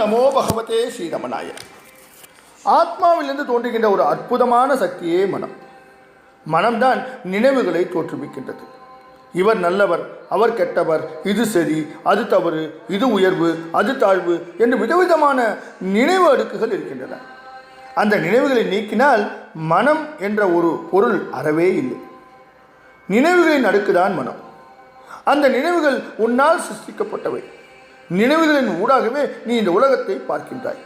நமோ பகவதே ஸ்ரீரமணாய. ஆத்மாவிலிருந்து தோன்றுகின்ற ஒரு அற்புதமான சக்தியே மனம். மனம்தான் நினைவுகளை தோற்றுவிக்கின்றது. இவர் நல்லவர், அவர் கெட்டவர், இது சரி, அது தவறு, இது உயர்வு, அது தாழ்வு என்று விதவிதமான நினைவு அடுக்குகள் இருக்கின்றன. அந்த நினைவுகளை நீக்கினால் மனம் என்ற ஒரு பொருள் அறவே இல்லை. நினைவுகளின் அடுக்குதான் மனம். அந்த நினைவுகள் உன்னால் சிருஷ்டிக்கப்பட்டவை. நினைவுகளின் ஊடாகவே நீ இந்த உலகத்தை பார்க்கின்றாய்.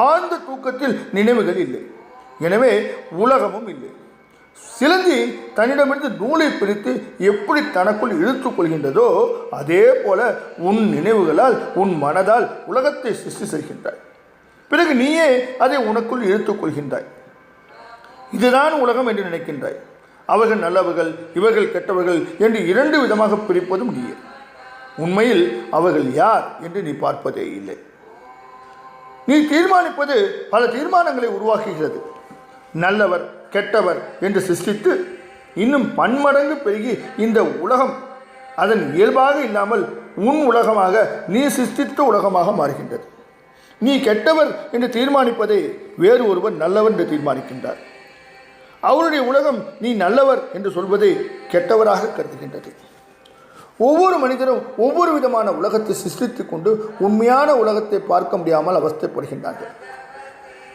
ஆழ்ந்த தூக்கத்தில் நினைவுகள் இல்லை, எனவே உலகமும் இல்லை. சிலந்தி தன்னிடமிருந்து நூலை பிரித்து எப்படி தனக்குள் இழுத்துக் கொள்கின்றதோ அதே போல உன் நினைவுகளால் உன் மனதால் உலகத்தை சிருஷ்டி செய்கின்றாய். பிறகு நீயே அதை உனக்குள் இழுத்துக் கொள்கின்றாய். இதுதான் உலகம் என்று நினைக்கின்றாய். அவர்கள் நல்லவர்கள், இவர்கள் கெட்டவர்கள் என்று இரண்டு விதமாக பிரிப்பதும் நீயே. உண்மையில் அவர்கள் யார் என்று நீ பார்ப்பதே இல்லை. நீ தீர்மானிப்பது பல தீர்மானங்களை உருவாக்குகிறது. நல்லவர் கெட்டவர் என்று சிருஷ்டித்து இன்னும் பன்மடங்கு பெருகி இந்த உலகம் அதன் இயல்பாக இல்லாமல் உன் உலகமாக நீ சிருஷ்டித்த உலகமாக மாறுகின்றது. நீ கெட்டவர் என்று தீர்மானிப்பதை வேறு ஒருவர் நல்லவர் என்று தீர்மானிக்கின்றார். அவருடைய உலகம் நீ நல்லவர் என்று சொல்வதை கெட்டவராக கருதுகின்றது. ஒவ்வொரு மனிதரும் ஒவ்வொரு விதமான உலகத்தை சிருஷ்டித்துக் கொண்டு உண்மையான உலகத்தை பார்க்க முடியாமல் அவஸ்தைப்படுகின்றார்கள்.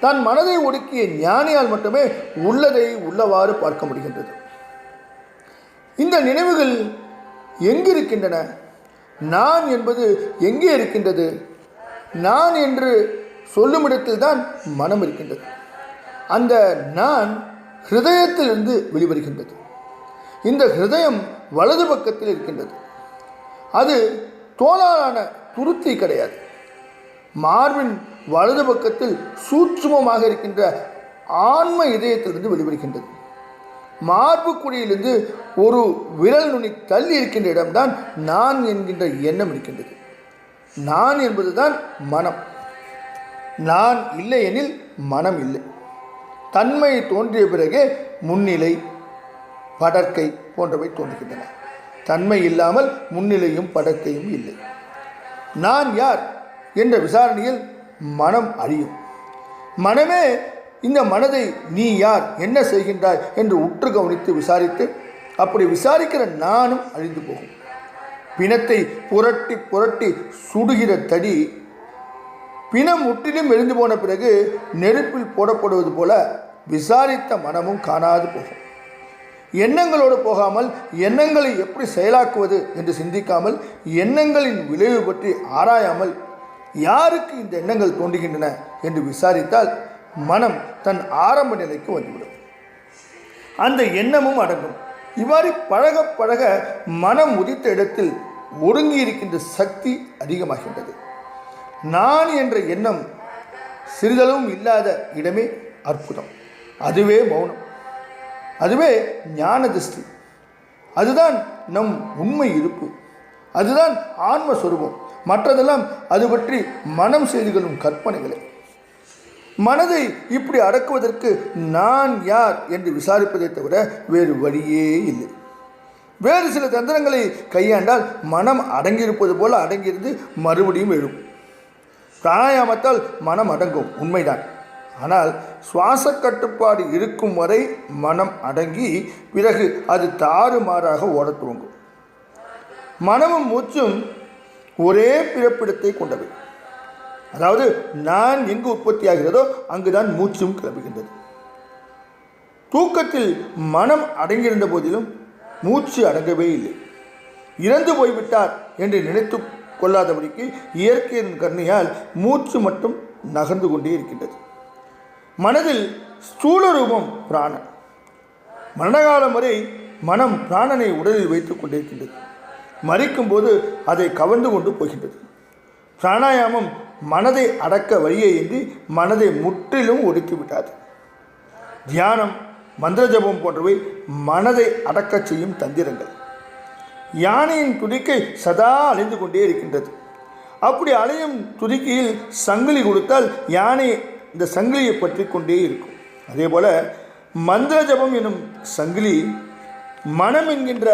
தன் மனதை ஒடுக்கிய ஞானியால் மட்டுமே உள்ளதை உள்ளவாறு பார்க்க முடிகின்றது. இந்த நினைவுகள் எங்கிருக்கின்றன? நான் என்பது எங்கே இருக்கின்றது? நான் என்று சொல்லும் இடத்தில்தான் மனம் இருக்கின்றது. அந்த நான் ஹிருதயத்திலிருந்து வெளிவருகின்றது. இந்த ஹிருதயம் வலது பக்கத்தில் இருக்கின்றது. அது தோலாலான துருத்தி கிடையாது. மார்பின் வலது பக்கத்தில் சூட்சுமமாக இருக்கின்ற ஆன்ம இதயத்திலிருந்து வெளிவருகின்றது. மார்பு குழியிலிருந்து ஒரு விரல் நுனி தள்ளி இருக்கின்ற இடம்தான் நான் என்கின்ற எண்ணம் இருக்கின்றது. நான் என்பதுதான் மனம். நான் இல்லை எனில் மனம் இல்லை. தன்மை தோன்றிய பிறகே முன்னிலை, படற்கை போன்றவை தோன்றுகின்றன. தன்மை இல்லாமல் முன்னிலையும் படற்கையும் இல்லை. நான் யார் என்ற விசாரணையில் மனம் அழியும். மனமே இந்த மனதை நீ யார், என்ன செய்கின்றாய் என்று உற்று கவனித்து விசாரித்து அப்படி விசாரிக்கிற நானும் அழிந்து போகும். பிணத்தை புரட்டி புரட்டி சுடுகிற தடி பிணம் முற்றிலும் எரிந்து போன பிறகு நெருப்பில் போடப்படுவது போல விசாரித்த மனமும் காணாது போகும். எண்ணங்களோடு போகாமல் எண்ணங்களை எப்படி செயலாக்குவது என்று சிந்திக்காமல் எண்ணங்களின் விளைவு பற்றி ஆராயாமல் யாருக்கு இந்த எண்ணங்கள் தோன்றுகின்றன என்று விசாரித்தால் மனம் தன் ஆரம்ப நிலைக்கு வந்துவிடும். அந்த எண்ணமும் அடங்கும். இவ்வாறு பழக பழக மனம் உதித்த இடத்தில் ஒடுங்கி இருக்கின்ற சக்தி அதிகமாகின்றது. நான் என்ற எண்ணம் சிறிதளவும் இல்லாத இடமே அற்புதம். அதுவே மௌனம். அதுவே ஞான திருஷ்டி. அதுதான் நம் உண்மை இருப்பு. அதுதான் ஆன்மஸ்வரூபம். மற்றதெல்லாம் அது பற்றி மனம் செய்து கொள்ளும் கற்பனைகளை. மனதை இப்படி அடக்குவதற்கு நான் யார் என்று விசாரிப்பதை தவிர வேறு வழியே இல்லை. வேறு சில தந்திரங்களை கையாண்டால் மனம் அடங்கியிருப்பது போல அடங்கியிருந்து மறுபடியும் எழும். பிராணாயாமத்தால் மனம் அடங்கும், உண்மைதான். ஆனால் சுவாச கட்டுப்பாடு இருக்கும் வரை மனம் அடங்கி பிறகு அது தாறுமாறாக ஓடத் துவங்கும். மனமும் மூச்சும் ஒரே பிறப்பிடத்தை கொண்டவை. அதாவது நான் எங்கு உற்பத்தியாகிறதோ அங்குதான் மூச்சும் கிளம்புகின்றது. தூக்கத்தில் மனம் அடங்கியிருந்த போதிலும் மூச்சு அடங்கவே இல்லை. இறந்து போய்விட்டார் என்று நினைத்து கொள்ளாதபடிக்கு இயற்கையின் கருணையால் மூச்சு மட்டும் நகர்ந்து கொண்டே இருக்கின்றது. மனதில் ஸ்தூல ரூபம் பிராணன். மரணகாலம் வரை மனம் பிராணனை உடலில் வைத்துக் கொண்டிருக்கின்றது. மரிக்கும்போது அதை கவர்ந்து கொண்டு போகின்றது. பிராணாயாமம் மனதை அடக்க வழியை இன்றி மனதை முற்றிலும் ஒடுக்கிவிட்டாது. தியானம், மந்திர ஜபம் போன்றவை மனதை அடக்கச் செய்யும் தந்திரங்கள். யானையின் துதிக்கை சதா அலைந்து கொண்டே இருக்கின்றது. அப்படி அலையும் துதிக்கையில் சங்கிலி கொடுத்தால் யானை இந்த சங்கிலியை பற்றி கொண்டே இருக்கும். அதே போல மந்திர ஜபம் எனும் சங்கிலி மனம் என்கின்ற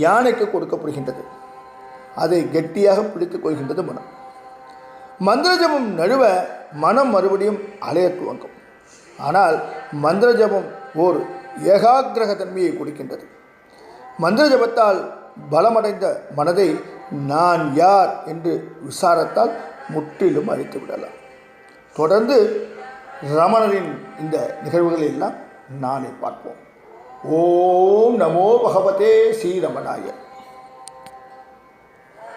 யானைக்கு கொடுக்கப்படுகின்றது. அதை கெட்டியாக பிடித்துக் கொள்கின்றது மனம். மந்திர ஜபம் நழுவ மனம் மறுபடியும் அலைய துவங்கும். ஆனால் மந்திர ஜபம் ஓர் ஏகாகிரக தன்மையை கொடுக்கின்றது. மந்திர ஜபத்தால் பலமடைந்த மனதை நான் யார் என்று விசாரத்தால் முற்றிலும் அழித்து விடலாம். தொடர்ந்து ரமணரின் இந்த நிகழ்வுகளை எல்லாம் நாளை பார்ப்போம். ஓம் நமோ பகவதே ஸ்ரீரமணாய.